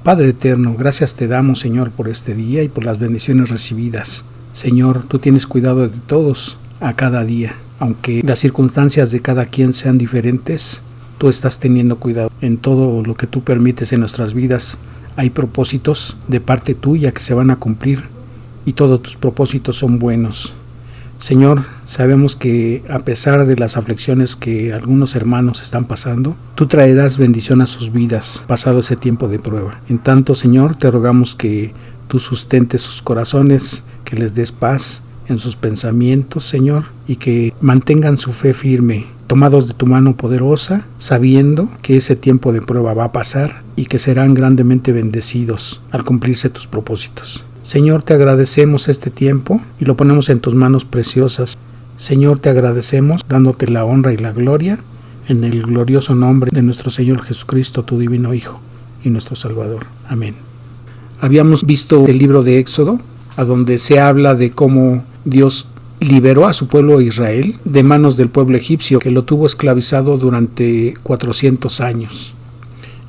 Padre eterno, gracias te damos, Señor, por este día y por las bendiciones recibidas. Señor, tú tienes cuidado de todos a cada día. Aunque las circunstancias de cada quien sean diferentes, tú estás teniendo cuidado. En todo lo que tú permites en nuestras vidas hay propósitos de parte tuya que se van a cumplir y todos tus propósitos son buenos. Señor, sabemos que a pesar de las aflicciones que algunos hermanos están pasando, tú traerás bendición a sus vidas pasado ese tiempo de prueba. En tanto, Señor, te rogamos que tú sustentes sus corazones, que les des paz en sus pensamientos, Señor, y que mantengan su fe firme, tomados de tu mano poderosa, sabiendo que ese tiempo de prueba va a pasar y que serán grandemente bendecidos al cumplirse tus propósitos. Señor, te agradecemos este tiempo y lo ponemos en tus manos preciosas. Señor, te agradecemos dándote la honra y la gloria en el glorioso nombre de nuestro Señor Jesucristo, tu divino Hijo y nuestro Salvador. Amén. Habíamos visto el libro de Éxodo, a donde se habla de cómo Dios liberó a su pueblo Israel de manos del pueblo egipcio, que lo tuvo esclavizado durante 400 años.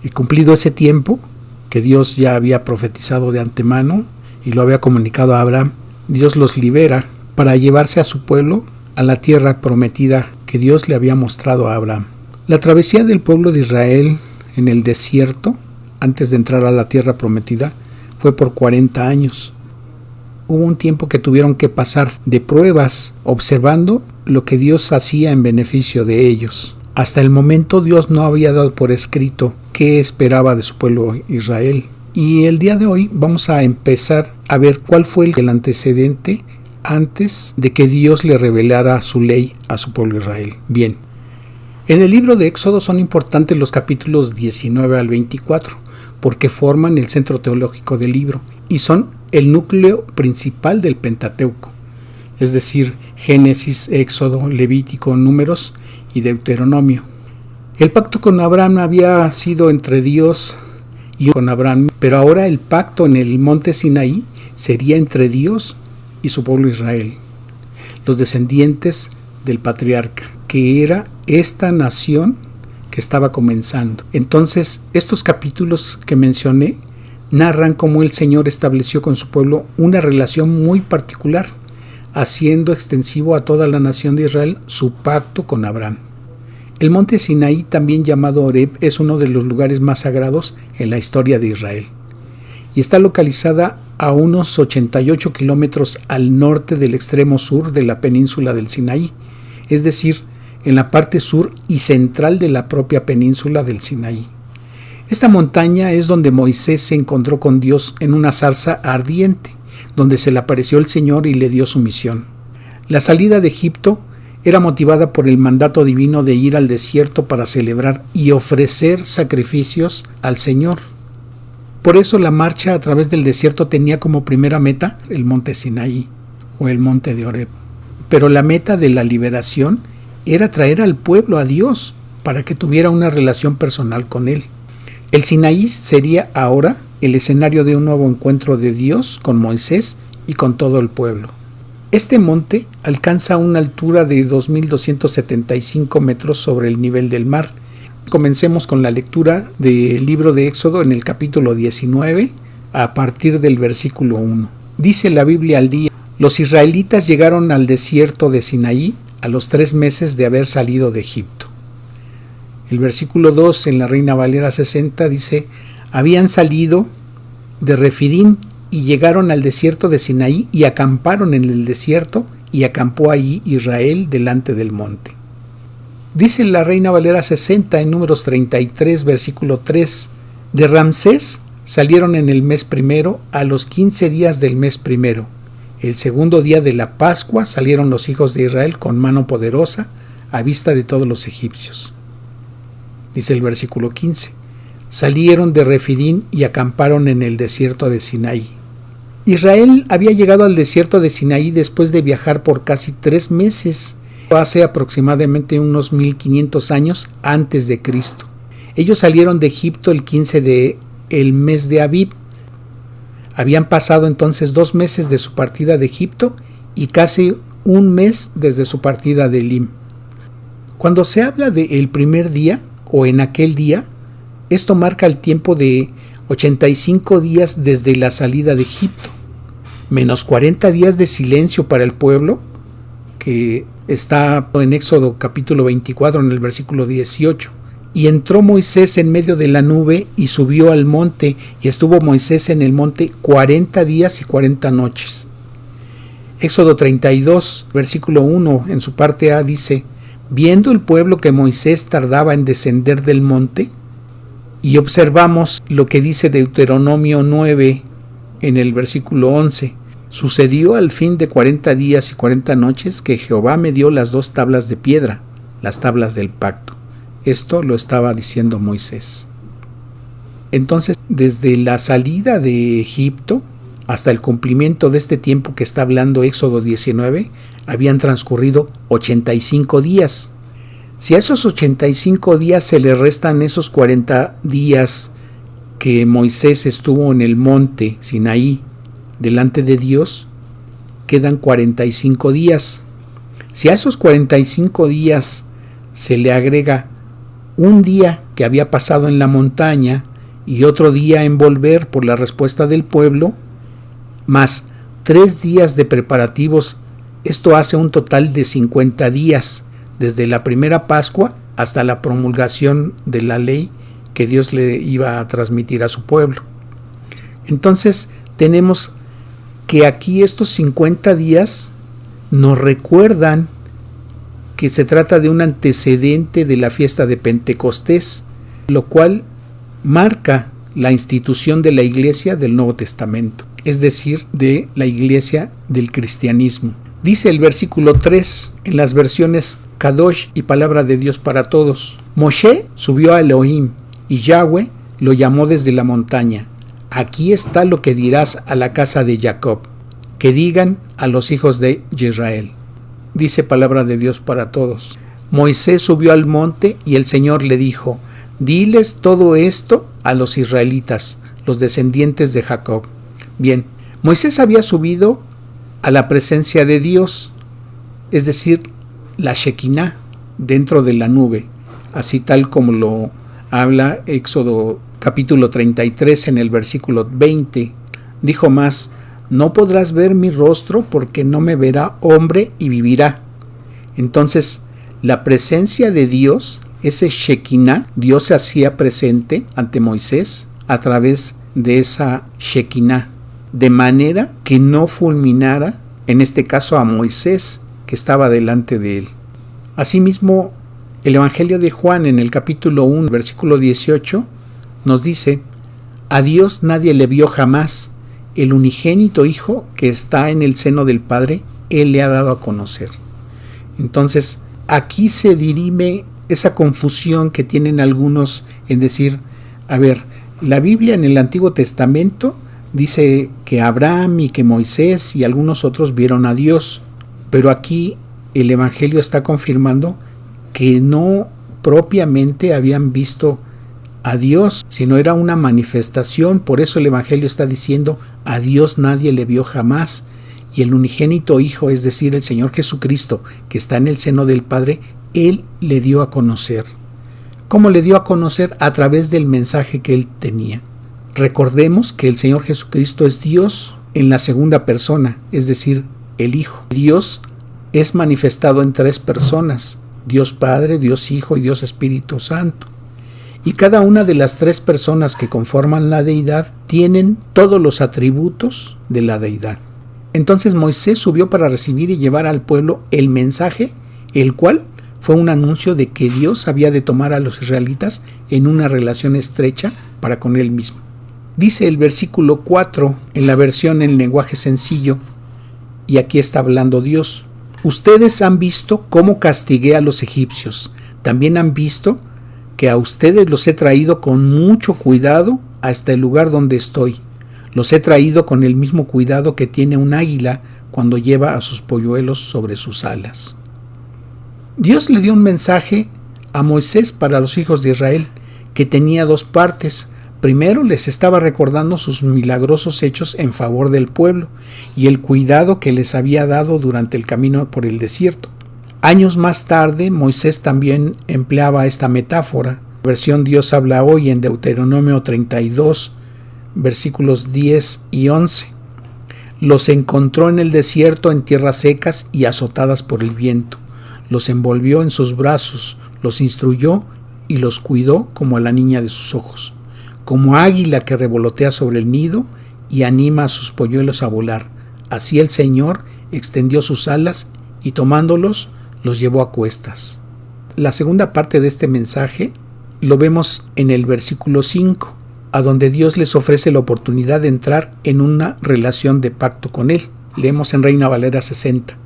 Y cumplido ese tiempo, que Dios ya había profetizado de antemano y lo había comunicado a Abraham, Dios los libera para llevarse a su pueblo a la tierra prometida que Dios le había mostrado a Abraham. La travesía del pueblo de Israel en el desierto, antes de entrar a la tierra prometida, fue por 40 años. Hubo un tiempo que tuvieron que pasar de pruebas, observando lo que Dios hacía en beneficio de ellos. Hasta el momento Dios no había dado por escrito qué esperaba de su pueblo Israel. Y el día de hoy vamos a empezar a ver cuál fue el antecedente antes de que Dios le revelara su ley a su pueblo Israel. Bien, en el libro de Éxodo son importantes los capítulos 19 al 24, porque forman el centro teológico del libro y son el núcleo principal del Pentateuco, es decir, Génesis, Éxodo, Levítico, Números y Deuteronomio. El pacto con Abraham había sido entre Dios y con Abraham, pero ahora el pacto en el monte Sinaí sería entre Dios y su pueblo Israel, los descendientes del patriarca, que era esta nación que estaba comenzando. Entonces, estos capítulos que mencioné narran cómo el Señor estableció con su pueblo una relación muy particular, haciendo extensivo a toda la nación de Israel su pacto con Abraham. El monte Sinaí, también llamado Horeb, es uno de los lugares más sagrados en la historia de Israel y está localizada a unos 88 kilómetros al norte del extremo sur de la península del Sinaí, es decir, en la parte sur y central de la propia península del Sinaí. Esta montaña es donde Moisés se encontró con Dios en una zarza ardiente, donde se le apareció el Señor y le dio su misión. La salida de Egipto era motivada por el mandato divino de ir al desierto para celebrar y ofrecer sacrificios al Señor. Por eso la marcha a través del desierto tenía como primera meta el monte Sinaí o el monte de Horeb. Pero la meta de la liberación era traer al pueblo a Dios para que tuviera una relación personal con Él. El Sinaí sería ahora el escenario de un nuevo encuentro de Dios con Moisés y con todo el pueblo. Este monte alcanza una altura de 2.275 metros sobre el nivel del mar. Comencemos con la lectura del libro de Éxodo en el capítulo 19, a partir del versículo 1. Dice la Biblia al día: los israelitas llegaron al desierto de Sinaí a los 3 meses de haber salido de Egipto. El versículo 2 en la Reina Valera 60 dice: habían salido de Refidín y llegaron al desierto de Sinaí y acamparon en el desierto, y acampó allí Israel delante del monte. Dice la Reina Valera 60 en Números 33, versículo 3: de Ramsés salieron en el mes primero, a los 15 días del mes primero. El segundo día de la Pascua salieron los hijos de Israel con mano poderosa a vista de todos los egipcios. Dice el versículo 15: salieron de Refidín y acamparon en el desierto de Sinaí. Israel había llegado al desierto de Sinaí después de viajar por casi 3 meses, hace aproximadamente unos 1500 años antes de Cristo. Ellos salieron de Egipto el 15 del mes de Abib. Habían pasado entonces 2 meses de su partida de Egipto y casi 1 mes desde su partida de Elim. Cuando se habla de el primer día o en aquel día, esto marca el tiempo de 85 días desde la salida de Egipto, menos 40 días de silencio para el pueblo, que está en Éxodo capítulo 24 en el versículo 18. Y entró Moisés en medio de la nube y subió al monte, y estuvo Moisés en el monte 40 días y 40 noches. Éxodo 32, versículo 1, en su parte A dice: viendo el pueblo que Moisés tardaba en descender del monte, y observamos lo que dice Deuteronomio 9 en el versículo 11. Sucedió al fin de 40 días y 40 noches que Jehová me dio las 2 tablas de piedra, las tablas del pacto. Esto lo estaba diciendo Moisés. Entonces, desde la salida de Egipto hasta el cumplimiento de este tiempo que está hablando Éxodo 19, habían transcurrido 85 días. Si a esos 85 días se le restan esos 40 días que Moisés estuvo en el monte Sinaí delante de Dios, quedan 45 días. Si a esos 45 días se le agrega un día que había pasado en la montaña y otro día en volver por la respuesta del pueblo, más 3 días de preparativos, esto hace un total de 50 días, desde la primera Pascua hasta la promulgación de la ley que Dios le iba a transmitir a su pueblo. Entonces tenemos que aquí estos 50 días nos recuerdan que se trata de un antecedente de la fiesta de Pentecostés, lo cual marca la institución de la Iglesia del Nuevo Testamento, es decir, de la Iglesia del cristianismo. Dice el versículo 3 en las versiones Kadosh y Palabra de Dios para Todos: Moshe subió a Elohim y Yahweh lo llamó desde la montaña. Aquí está lo que dirás a la casa de Jacob, que digan a los hijos de Israel. Dice Palabra de Dios para Todos: Moisés subió al monte y el Señor le dijo: diles todo esto a los israelitas, los descendientes de Jacob. Bien, Moisés había subido a la presencia de Dios, es decir, la Shekinah, dentro de la nube, así tal como lo habla Éxodo capítulo 33 en el versículo 20. Dijo más: no podrás ver mi rostro porque no me verá hombre y vivirá. Entonces, la presencia de Dios, ese Shekinah, Dios se hacía presente ante Moisés a través de esa Shekinah, de manera que no fulminara, en este caso a Moisés, que estaba delante de él. Asimismo, el Evangelio de Juan en el capítulo 1, versículo 18, nos dice: a Dios nadie le vio jamás, el unigénito Hijo que está en el seno del Padre, Él le ha dado a conocer. Entonces, aquí se dirime esa confusión que tienen algunos en decir: a ver, la Biblia en el Antiguo Testamento dice que Abraham y que Moisés y algunos otros vieron a Dios, pero aquí el Evangelio está confirmando que no propiamente habían visto a Dios, sino era una manifestación. Por eso el Evangelio está diciendo: a Dios nadie le vio jamás, y el unigénito Hijo, es decir, el Señor Jesucristo, que está en el seno del Padre, Él le dio a conocer. ¿Cómo le dio a conocer? A través del mensaje que Él tenía. Recordemos que el Señor Jesucristo es Dios en la segunda persona, es decir, el Hijo. Dios es manifestado en 3 personas: Dios Padre, Dios Hijo y Dios Espíritu Santo. Y cada una de las 3 personas que conforman la deidad tienen todos los atributos de la deidad. Entonces Moisés subió para recibir y llevar al pueblo el mensaje, el cual fue un anuncio de que Dios había de tomar a los israelitas en una relación estrecha para con Él mismo. Dice el versículo 4 en la versión en lenguaje sencillo, y aquí está hablando Dios: ustedes han visto cómo castigué a los egipcios, también han visto que a ustedes los he traído con mucho cuidado hasta el lugar donde estoy. Los he traído con el mismo cuidado que tiene un águila cuando lleva a sus polluelos sobre sus alas. Dios le dio un mensaje a Moisés para los hijos de Israel que tenía 2 partes. Primero, les estaba recordando sus milagrosos hechos en favor del pueblo y el cuidado que les había dado durante el camino por el desierto. Años más tarde, Moisés también empleaba esta metáfora. Versión Dios habla hoy en Deuteronomio 32, versículos 10 y 11. Los encontró en el desierto, en tierras secas y azotadas por el viento. Los envolvió en sus brazos, los instruyó y los cuidó como a la niña de sus ojos, como águila que revolotea sobre el nido y anima a sus polluelos a volar. Así el Señor extendió sus alas y tomándolos, los llevó a cuestas. La segunda parte de este mensaje lo vemos en el versículo 5, a donde Dios les ofrece la oportunidad de entrar en una relación de pacto con Él. Leemos en Reina Valera 60.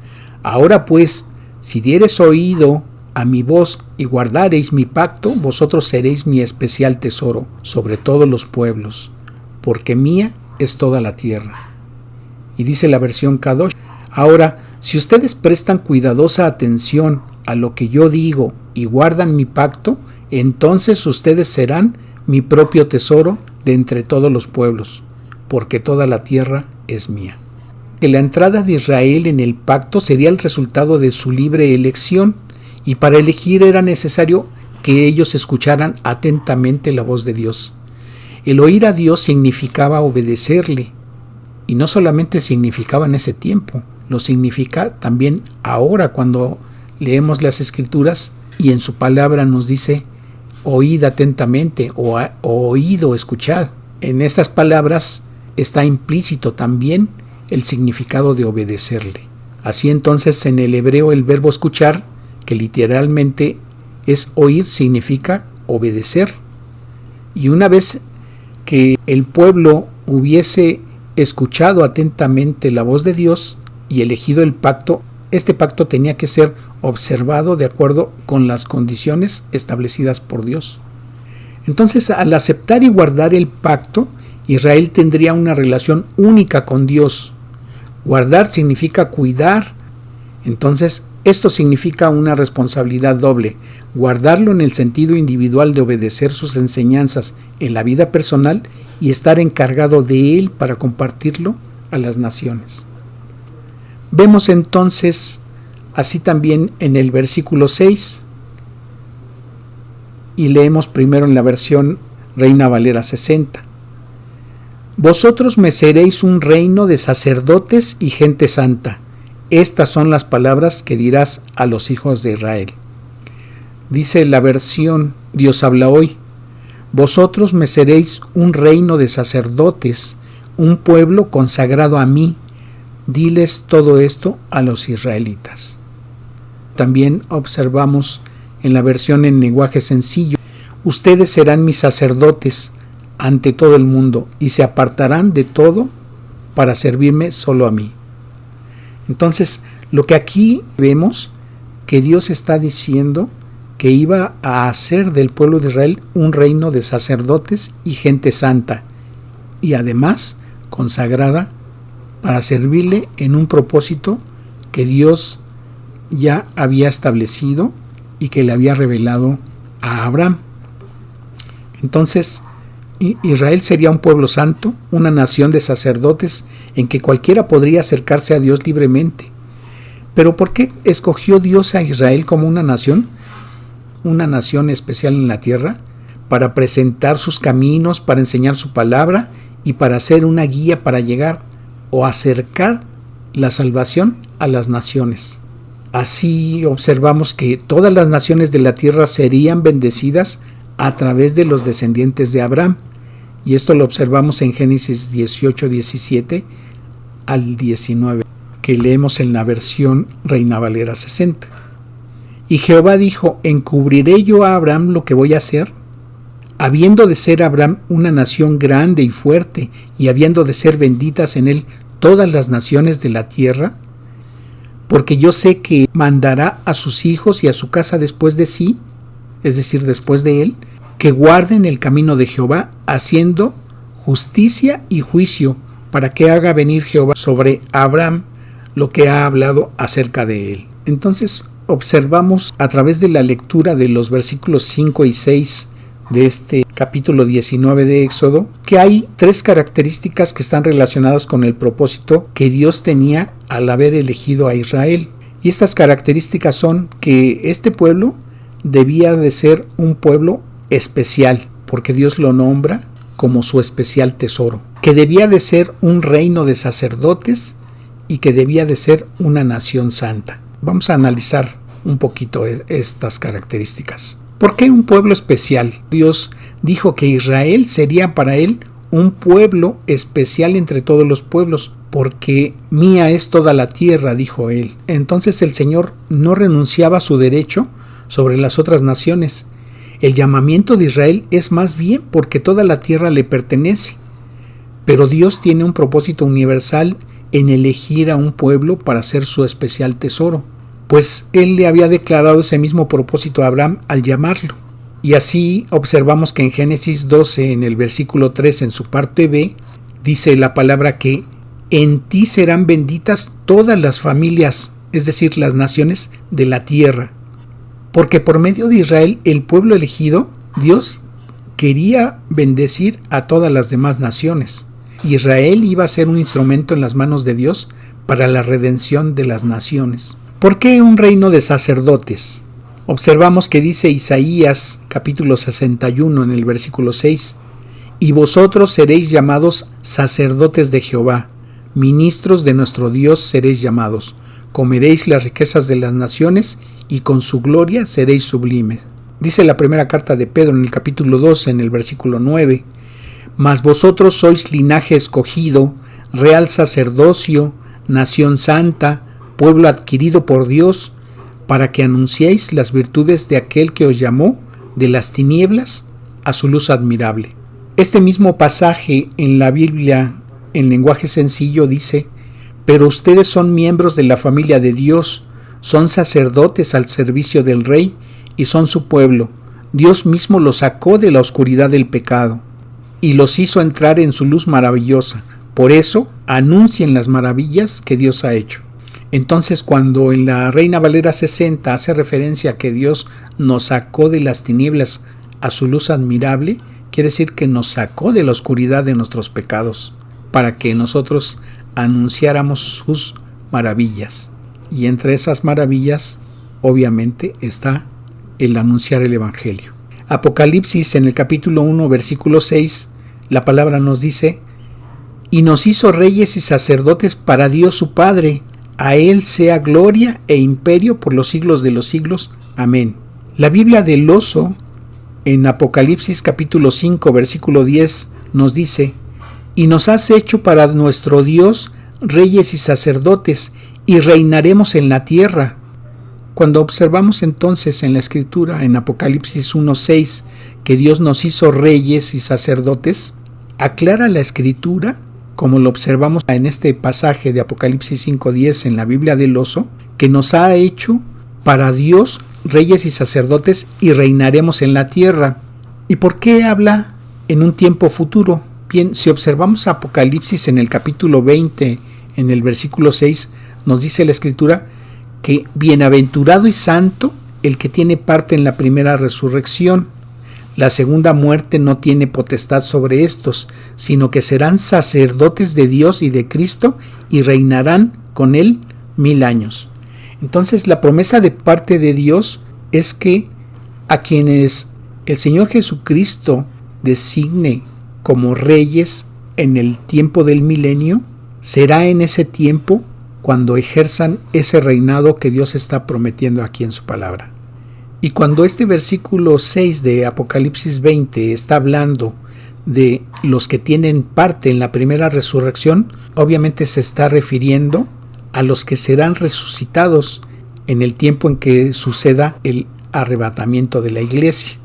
Ahora pues, si diereis oído a mi voz y guardareis mi pacto, vosotros seréis mi especial tesoro sobre todos los pueblos, porque mía es toda la tierra. Y dice la versión Kadosh: ahora, si ustedes prestan cuidadosa atención a lo que yo digo y guardan mi pacto, entonces ustedes serán mi propio tesoro de entre todos los pueblos, porque toda la tierra es mía. Que la entrada de Israel en el pacto sería el resultado de su libre elección, y para elegir era necesario que ellos escucharan atentamente la voz de Dios. El oír a Dios significaba obedecerle, y no solamente significaba en ese tiempo, lo significa también ahora cuando leemos las Escrituras y en su palabra nos dice: oíd atentamente, o oíd o escuchad. En estas palabras está implícito también el significado de obedecerle. Así entonces, en el hebreo el verbo escuchar, que literalmente es oír, significa obedecer. Y una vez que el pueblo hubiese escuchado atentamente la voz de Dios y elegido el pacto, este pacto tenía que ser observado de acuerdo con las condiciones establecidas por Dios. Entonces, al aceptar y guardar el pacto, Israel tendría una relación única con Dios. Guardar significa cuidar. Entonces, esto significa una responsabilidad doble: guardarlo en el sentido individual de obedecer sus enseñanzas en la vida personal y estar encargado de él para compartirlo a las naciones. Vemos entonces así también en el versículo 6, y leemos primero en la versión Reina Valera 60. Vosotros me seréis un reino de sacerdotes y gente santa. Estas son las palabras que dirás a los hijos de Israel. Dice la versión Dios habla hoy: vosotros me seréis un reino de sacerdotes, un pueblo consagrado a mí. Diles todo esto a los israelitas. También observamos en la versión en lenguaje sencillo: ustedes serán mis sacerdotes ante todo el mundo y se apartarán de todo para servirme solo a mí. Entonces, lo que aquí vemos, que Dios está diciendo que iba a hacer del pueblo de Israel un reino de sacerdotes y gente santa, y además consagrada para servirle en un propósito que Dios ya había establecido y que le había revelado a Abraham. Entonces, Israel sería un pueblo santo, una nación de sacerdotes en que cualquiera podría acercarse a Dios libremente. Pero ¿por qué escogió Dios a Israel como una nación especial en la tierra? Para presentar sus caminos, para enseñar su palabra y para ser una guía para llegar o acercar la salvación a las naciones. Así observamos que todas las naciones de la tierra serían bendecidas a través de los descendientes de Abraham. Y esto lo observamos en Génesis 18, 17 al 19, que leemos en la versión Reina Valera 60. Y Jehová dijo: ¿encubriré yo a Abraham lo que voy a hacer? Habiendo de ser Abraham una nación grande y fuerte, y habiendo de ser benditas en él todas las naciones de la tierra, porque yo sé que mandará a sus hijos y a su casa después de sí, es decir, después de él, que guarden el camino de Jehová, haciendo justicia y juicio, para que haga venir Jehová sobre Abraham lo que ha hablado acerca de él. Entonces observamos a través de la lectura de los versículos 5 y 6 de este capítulo 19 de Éxodo, que hay tres características que están relacionadas con el propósito que Dios tenía al haber elegido a Israel. Y estas características son que este pueblo debía de ser un pueblo especial, porque Dios lo nombra como su especial tesoro, que debía de ser un reino de sacerdotes y que debía de ser una nación santa. Vamos a analizar un poquito estas características. ¿Por qué un pueblo especial? Dios dijo que Israel sería para él un pueblo especial entre todos los pueblos, porque mía es toda la tierra, dijo él. Entonces el Señor no renunciaba a su derecho sobre las otras naciones. El llamamiento de Israel es más bien porque toda la tierra le pertenece. Pero Dios tiene un propósito universal en elegir a un pueblo para ser su especial tesoro, pues Él le había declarado ese mismo propósito a Abraham al llamarlo. Y así observamos que en Génesis 12, en el versículo 3, en su parte B, dice la palabra que en ti serán benditas todas las familias, es decir, las naciones de la tierra. Porque por medio de Israel, el pueblo elegido, Dios quería bendecir a todas las demás naciones. Israel iba a ser un instrumento en las manos de Dios para la redención de las naciones. ¿Por qué un reino de sacerdotes? Observamos que dice Isaías capítulo 61 en el versículo 6: y vosotros seréis llamados sacerdotes de Jehová, ministros de nuestro Dios seréis llamados, comeréis las riquezas de las naciones y con su gloria seréis sublimes. Dice la primera carta de Pedro en el capítulo 2 en el versículo 9: mas vosotros sois linaje escogido, real sacerdocio, nación santa, pueblo adquirido por Dios, para que anunciéis las virtudes de aquel que os llamó de las tinieblas a su luz admirable. Este mismo pasaje en la Biblia, en lenguaje sencillo, dice: pero ustedes son miembros de la familia de Dios, son sacerdotes al servicio del Rey y son su pueblo. Dios mismo los sacó de la oscuridad del pecado y los hizo entrar en su luz maravillosa. Por eso, anuncien las maravillas que Dios ha hecho. Entonces, cuando en la Reina Valera 60 hace referencia a que Dios nos sacó de las tinieblas a su luz admirable, quiere decir que nos sacó de la oscuridad de nuestros pecados, para que nosotros anunciáramos sus maravillas. Y entre esas maravillas, obviamente, está el anunciar el Evangelio. Apocalipsis, en el capítulo 1, versículo 6, la palabra nos dice: y nos hizo reyes y sacerdotes para Dios su Padre. A Él sea gloria e imperio por los siglos de los siglos. Amén. La Biblia del oso, en Apocalipsis capítulo 5, versículo 10, nos dice: y nos has hecho para nuestro Dios reyes y sacerdotes, y reinaremos en la tierra. Cuando observamos entonces en la Escritura, en Apocalipsis 1:6, que Dios nos hizo reyes y sacerdotes, aclara la Escritura, como lo observamos en este pasaje de Apocalipsis 5:10 en la Biblia del oso, que nos ha hecho para Dios reyes y sacerdotes y reinaremos en la tierra. ¿Y por qué habla en un tiempo futuro? Bien, si observamos Apocalipsis en el capítulo 20, en el versículo 6, nos dice la Escritura que bienaventurado y santo el que tiene parte en la primera resurrección. La segunda muerte no tiene potestad sobre estos, sino que serán sacerdotes de Dios y de Cristo y reinarán con él 1000 años. Entonces la promesa de parte de Dios es que a quienes el Señor Jesucristo designe como reyes en el tiempo del milenio, será en ese tiempo cuando ejerzan ese reinado que Dios está prometiendo aquí en su palabra. Y cuando este versículo 6 de Apocalipsis 20 está hablando de los que tienen parte en la primera resurrección, obviamente se está refiriendo a los que serán resucitados en el tiempo en que suceda el arrebatamiento de la iglesia.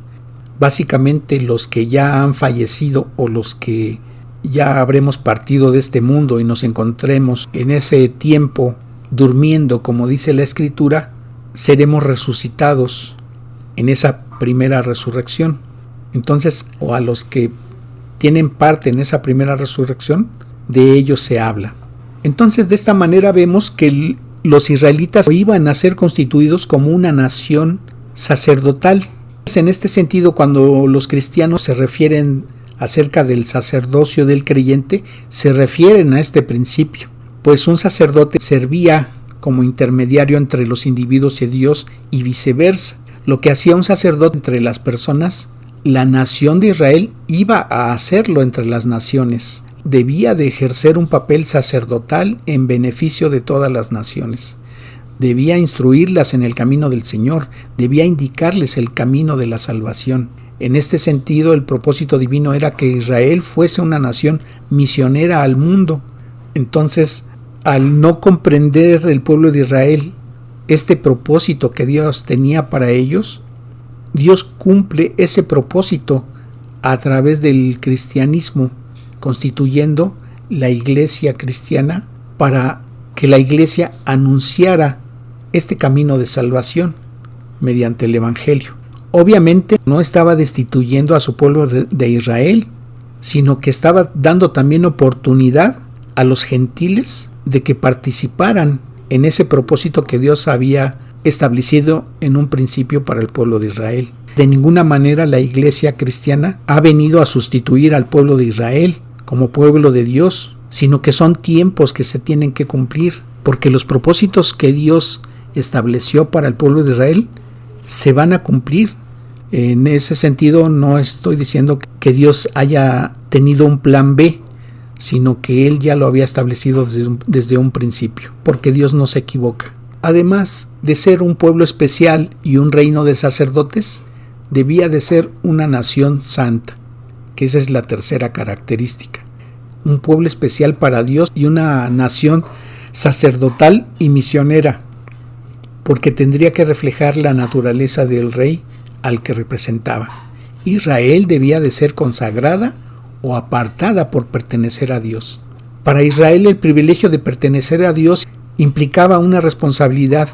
Básicamente los que ya han fallecido o los que ya habremos partido de este mundo y nos encontremos en ese tiempo durmiendo, como dice la Escritura, seremos resucitados en esa primera resurrección. Entonces, o a los que tienen parte en esa primera resurrección, de ellos se habla. Entonces, de esta manera vemos que los israelitas iban a ser constituidos como una nación sacerdotal. En este sentido, cuando los cristianos se refieren acerca del sacerdocio del creyente, se refieren a este principio, pues un sacerdote servía como intermediario entre los individuos y Dios y viceversa. Lo que hacía un sacerdote entre las personas, La nación de Israel iba a hacerlo entre las naciones. Debía de ejercer un papel sacerdotal en beneficio de todas las naciones. Debía instruirlas en el camino del Señor, debía indicarles el camino de la salvación. En este sentido, el propósito divino era que Israel fuese una nación misionera al mundo. Entonces, al no comprender el pueblo de Israel este propósito que Dios tenía para ellos, Dios cumple ese propósito a través del cristianismo, constituyendo la iglesia cristiana para que la iglesia anunciara este camino de salvación mediante el evangelio. Obviamente no estaba destituyendo a su pueblo de Israel, sino que estaba dando también oportunidad a los gentiles de que participaran en ese propósito que Dios había establecido en un principio para el pueblo de Israel. De ninguna manera la iglesia cristiana ha venido a sustituir al pueblo de Israel como pueblo de Dios, sino que son tiempos que se tienen que cumplir, porque los propósitos que Dios estableció para el pueblo de Israel se van a cumplir. En ese sentido, no estoy diciendo que Dios haya tenido un plan B, sino que Él ya lo había establecido desde un principio, porque Dios no se equivoca. Además de ser un pueblo especial y un reino de sacerdotes, debía de ser una nación santa, que esa es la tercera característica. Un pueblo especial para Dios y una nación sacerdotal y misionera, porque tendría que reflejar la naturaleza del rey al que representaba. Israel debía de ser consagrada o apartada por pertenecer a Dios. Para Israel el privilegio de pertenecer a Dios implicaba una responsabilidad,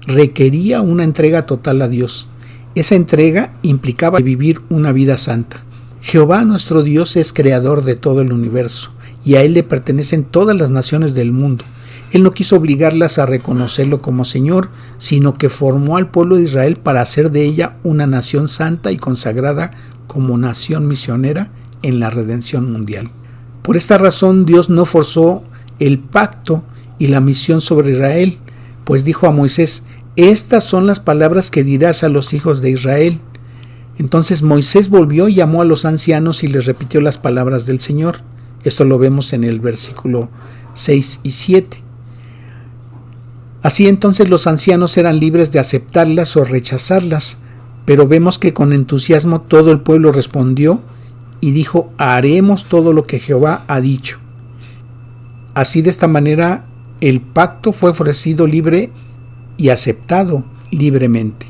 requería una entrega total a Dios. Esa entrega implicaba vivir una vida santa. Jehová nuestro Dios es creador de todo el universo y a Él le pertenecen todas las naciones del mundo. Él no quiso obligarlas a reconocerlo como Señor, sino que formó al pueblo de Israel para hacer de ella una nación santa y consagrada como nación misionera en la redención mundial. Por esta razón Dios no forzó el pacto y la misión sobre Israel, pues dijo a Moisés: estas son las palabras que dirás a los hijos de Israel. Entonces Moisés volvió y llamó a los ancianos y les repitió las palabras del Señor. Esto lo vemos en el versículo 6 y 7. Así entonces los ancianos eran libres de aceptarlas o rechazarlas, pero vemos que con entusiasmo todo el pueblo respondió y dijo: haremos todo lo que Jehová ha dicho. Así, de esta manera, el pacto fue ofrecido libre y aceptado libremente.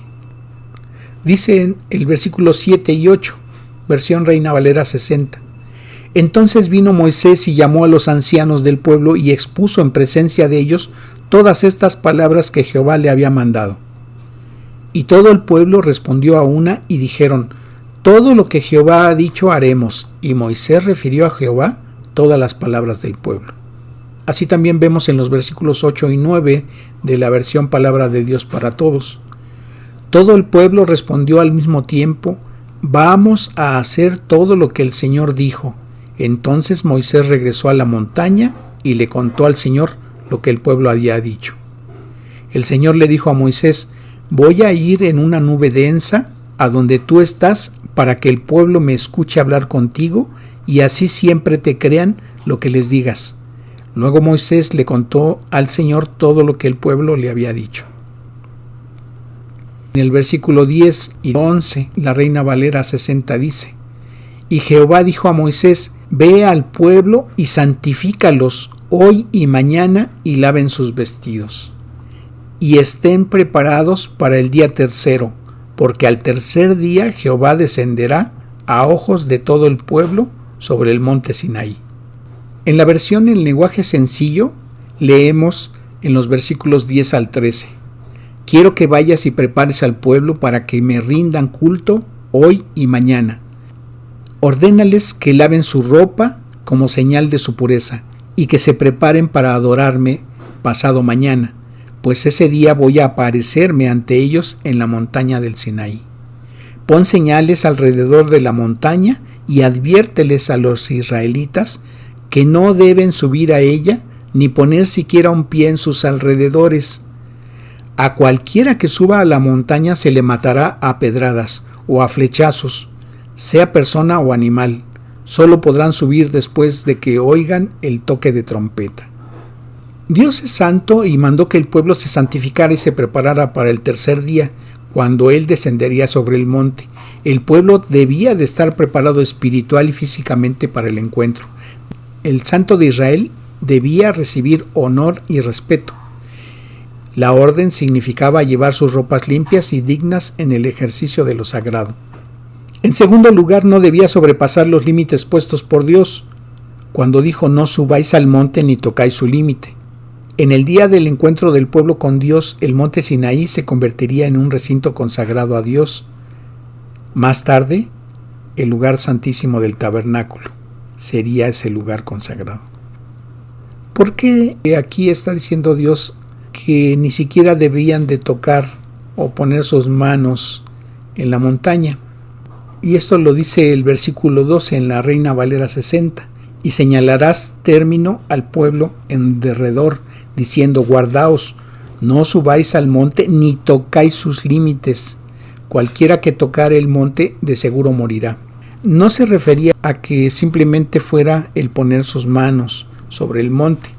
Dice en el versículo 7 y 8, versión Reina Valera 60. Entonces vino Moisés y llamó a los ancianos del pueblo y expuso en presencia de ellos todas estas palabras que Jehová le había mandado. Y todo el pueblo respondió a una y dijeron: todo lo que Jehová ha dicho haremos. Y Moisés refirió a Jehová todas las palabras del pueblo. Así también vemos en los versículos 8 y 9 de la versión Palabra de Dios para Todos. Todo el pueblo respondió al mismo tiempo: vamos a hacer todo lo que el Señor dijo. Entonces Moisés regresó a la montaña y le contó al Señor lo que el pueblo había dicho. El Señor le dijo a Moisés: voy a ir en una nube densa a donde tú estás para que el pueblo me escuche hablar contigo y así siempre te crean lo que les digas. Luego Moisés le contó al Señor todo lo que el pueblo le había dicho. En el versículo 10 y 11, la Reina Valera 60 dice: y Jehová dijo a Moisés: ve al pueblo y santifícalos hoy y mañana y laven sus vestidos. Y estén preparados para el día tercero, porque al tercer día Jehová descenderá a ojos de todo el pueblo sobre el monte Sinaí. En la versión en lenguaje sencillo, leemos en los versículos 10 al 13: quiero que vayas y prepares al pueblo para que me rindan culto hoy y mañana. Ordénales que laven su ropa como señal de su pureza y que se preparen para adorarme pasado mañana, pues ese día voy a aparecerme ante ellos en la montaña del Sinaí. Pon señales alrededor de la montaña y adviérteles a los israelitas que no deben subir a ella ni poner siquiera un pie en sus alrededores. A cualquiera que suba a la montaña se le matará a pedradas o a flechazos. sea persona o animal. Solo podrán subir después de que oigan el toque de trompeta. Dios es santo y mandó que el pueblo se santificara y se preparara para el tercer día, cuando Él descendería sobre el monte. El pueblo debía de estar preparado espiritual y físicamente para el encuentro. El Santo de Israel debía recibir honor y respeto. La orden significaba llevar sus ropas limpias y dignas en el ejercicio de lo sagrado. En segundo lugar, no debía sobrepasar los límites puestos por Dios, cuando dijo: no subáis al monte ni tocáis su límite. En el día del encuentro del pueblo con Dios, el monte Sinaí se convertiría en un recinto consagrado a Dios. Más tarde, el lugar santísimo del tabernáculo sería ese lugar consagrado. ¿Por qué aquí está diciendo Dios que ni siquiera debían de tocar o poner sus manos en la montaña? Y esto lo dice el versículo 12 en la Reina Valera 60. Y señalarás término al pueblo en derredor, diciendo: guardaos, no subáis al monte ni tocáis sus límites. Cualquiera que tocare el monte de seguro morirá. No se refería a que simplemente fuera el poner sus manos sobre el monte.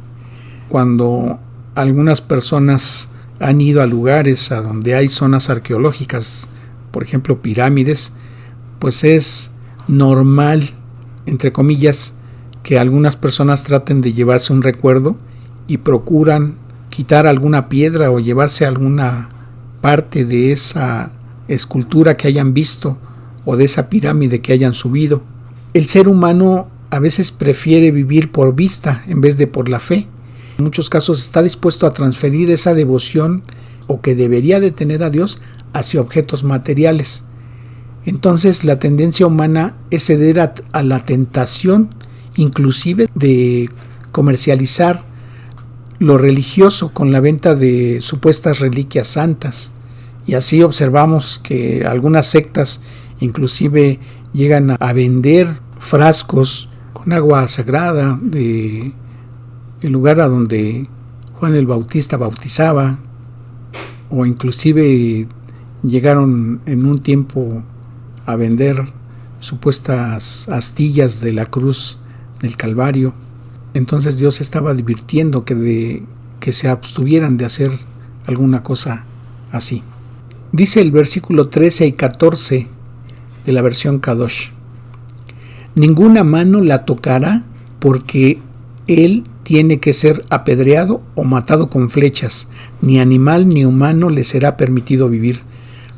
Cuando algunas personas han ido a lugares a donde hay zonas arqueológicas, por ejemplo pirámides, pues es normal, entre comillas, que algunas personas traten de llevarse un recuerdo y procuran quitar alguna piedra o llevarse alguna parte de esa escultura que hayan visto o de esa pirámide que hayan subido. El ser humano a veces prefiere vivir por vista en vez de por la fe. En muchos casos está dispuesto a transferir esa devoción o que debería de tener a Dios hacia objetos materiales. Entonces la tendencia humana es ceder a la tentación, inclusive de comercializar lo religioso con la venta de supuestas reliquias santas. Y así observamos que algunas sectas inclusive llegan a vender frascos con agua sagrada de el lugar a donde Juan el Bautista bautizaba, o inclusive llegaron en un tiempo a vender supuestas astillas de la cruz del Calvario. Entonces Dios estaba advirtiendo que se abstuvieran de hacer alguna cosa así. Dice el versículo 13 y 14 de la versión Kadosh: ninguna mano la tocará, porque él tiene que ser apedreado o matado con flechas, ni animal ni humano le será permitido vivir.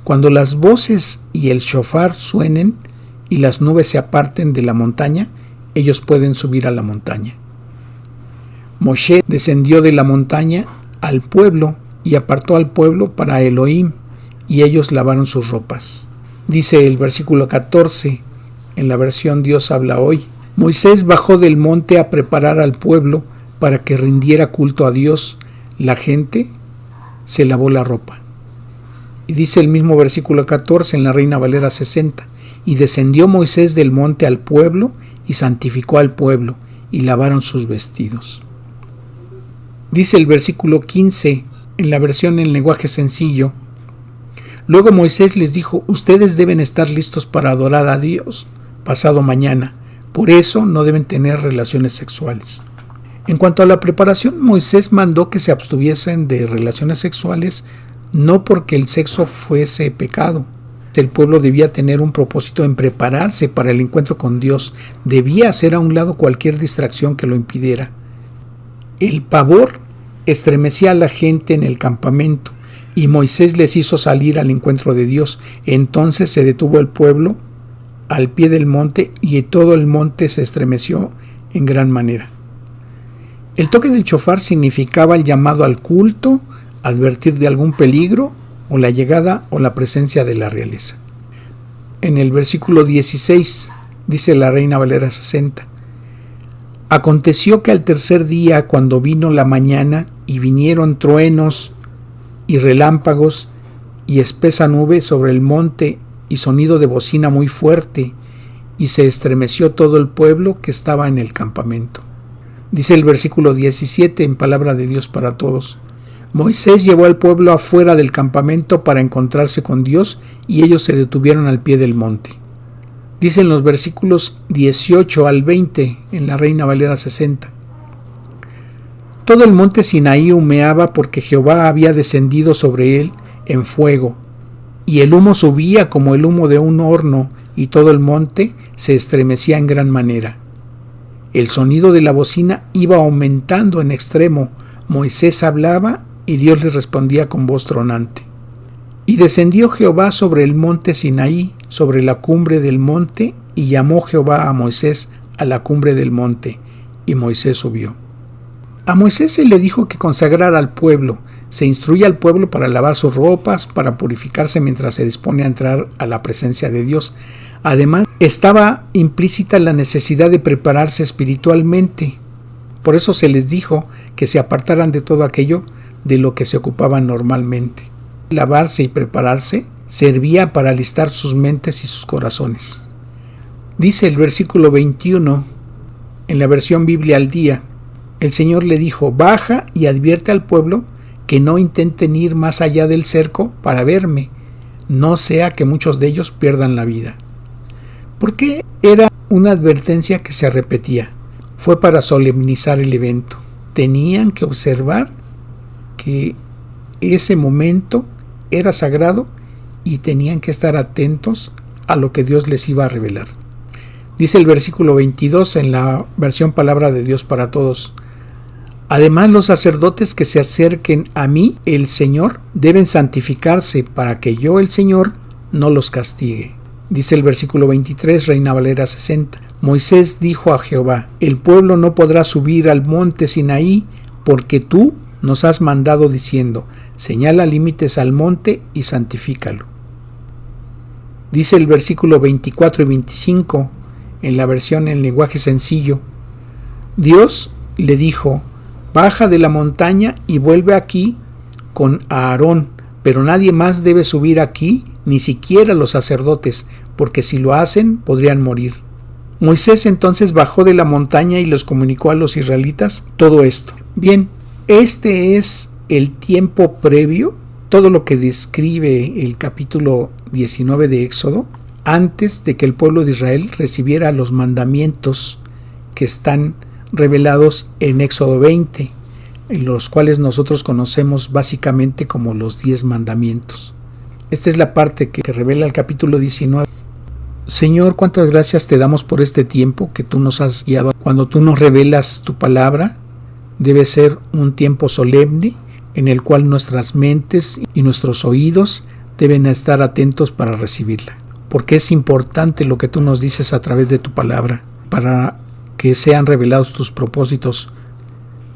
Cuando las voces y el shofar suenen y las nubes se aparten de la montaña, ellos pueden subir a la montaña. Moshe descendió de la montaña al pueblo y apartó al pueblo para Elohim, y ellos lavaron sus ropas. Dice el versículo 14 en la versión Dios habla hoy: Moisés bajó del monte a preparar al pueblo para que rindiera culto a Dios. La gente se lavó la ropa. Y dice el mismo versículo 14 en la Reina Valera 60: y descendió Moisés del monte al pueblo y santificó al pueblo, y lavaron sus vestidos. Dice el versículo 15 en la versión en lenguaje sencillo: luego Moisés les dijo: ustedes deben estar listos para adorar a Dios pasado mañana, por eso no deben tener relaciones sexuales. En cuanto a la preparación, Moisés mandó que se abstuviesen de relaciones sexuales, no porque el sexo fuese pecado. El pueblo debía tener un propósito en prepararse para el encuentro con Dios. Debía hacer a un lado cualquier distracción que lo impidiera. El pavor estremecía a la gente en el campamento, y Moisés les hizo salir al encuentro de Dios. Entonces se detuvo el pueblo al pie del monte, y todo el monte se estremeció en gran manera. El toque del shofar significaba el llamado al culto, advertir de algún peligro o la llegada o la presencia de la realeza. En el versículo 16 dice la Reina Valera 60: aconteció que al tercer día, cuando vino la mañana y vinieron truenos y relámpagos y espesa nube sobre el monte y sonido de bocina muy fuerte, y se estremeció todo el pueblo que estaba en el campamento. Dice el versículo 17 en palabra de Dios para todos: Moisés llevó al pueblo afuera del campamento para encontrarse con Dios, y ellos se detuvieron al pie del monte. Dicen los versículos 18 al 20 en la Reina Valera 60. Todo el monte Sinaí humeaba porque Jehová había descendido sobre él en fuego, y el humo subía como el humo de un horno, y todo el monte se estremecía en gran manera. El sonido de la bocina iba aumentando en extremo. Moisés hablaba y Dios le respondía con voz tronante. Y descendió Jehová sobre el monte Sinaí, sobre la cumbre del monte, y llamó Jehová a Moisés a la cumbre del monte, y Moisés subió. A Moisés se le dijo que consagrara al pueblo, se instruya al pueblo para lavar sus ropas, para purificarse mientras se dispone a entrar a la presencia de Dios. Además, estaba implícita la necesidad de prepararse espiritualmente. Por eso se les dijo que se apartaran de todo aquello de lo que se ocupaban normalmente. Lavarse y prepararse servía para alistar sus mentes y sus corazones. Dice el versículo 21 en la versión Biblia al día: el Señor le dijo: baja y advierte al pueblo que no intenten ir más allá del cerco para verme, no sea que muchos de ellos pierdan la vida. ¿Por qué era una advertencia que se repetía? Fue para solemnizar el evento. Tenían que observar que ese momento era sagrado y tenían que estar atentos a lo que Dios les iba a revelar. Dice el versículo 22 en la versión Palabra de Dios para Todos: además, los sacerdotes que se acerquen a mí, el Señor, deben santificarse para que yo, el Señor, no los castigue. Dice el versículo 23, Reina Valera 60. Moisés dijo a Jehová: el pueblo no podrá subir al monte Sinaí porque tú nos has mandado diciendo: señala límites al monte y santifícalo. Dice el versículo 24 y 25 en la versión en lenguaje sencillo: Dios le dijo: baja de la montaña y vuelve aquí con Aarón, pero nadie más debe subir aquí, ni siquiera los sacerdotes, porque si lo hacen podrían morir. Moisés entonces bajó de la montaña y les comunicó a los israelitas todo esto. Bien, este es el tiempo previo, todo lo que describe el capítulo 19 de Éxodo, antes de que el pueblo de Israel recibiera los mandamientos que están revelados en Éxodo 20, en los cuales nosotros conocemos básicamente como los 10 mandamientos. Esta es la parte que revela el capítulo 19. Señor, cuántas gracias te damos por este tiempo que tú nos has guiado. Cuando tú nos revelas tu palabra, debe ser un tiempo solemne en el cual nuestras mentes y nuestros oídos deben estar atentos para recibirla. Porque es importante lo que tú nos dices a través de tu palabra, para que sean revelados tus propósitos.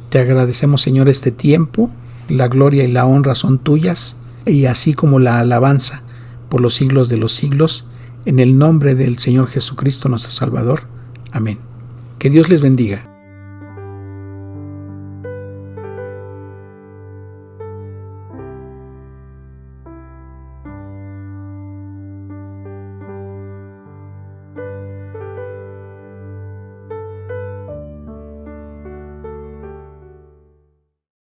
Te agradecemos, Señor, este tiempo. La gloria y la honra son tuyas, y así como la alabanza por los siglos de los siglos, en el nombre del Señor Jesucristo nuestro Salvador. Amén. Que Dios les bendiga.